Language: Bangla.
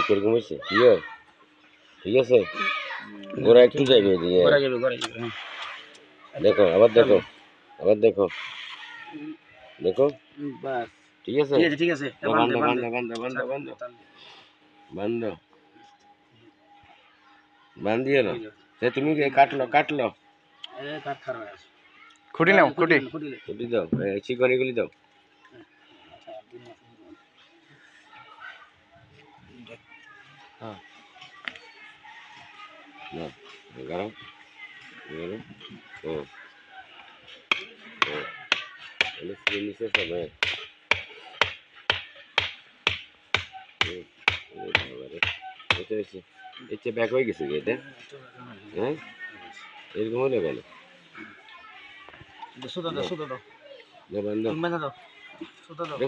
কিরকম হয়েছে ইয়ে ঠিক আছে গোড়া একটু যাইবে দিয়ে গোড়া যাবে হ্যাঁ দেখো আবার দেখো আবার দেখো দেখো বাস ঠিক আছে ঠিক আছে বান্ধ বান্ধ বান্ধ বান্ধ বান্ধ বান্ধ বান্ধিয়ে না সে তুমি কাটলো কাটলো কাঠ খারাপ আছে খুঁটি নাও খুঁটি খুঁটি দাও চিকনিগুলি দাও হ্যাঁ না গরম গরম ও ও নিচে সবে এতে ব্যাক হয়ে গেছে এটা হ্যাঁ এরকম হলে গেল সুতো দাও বন্ধ সুতো দাও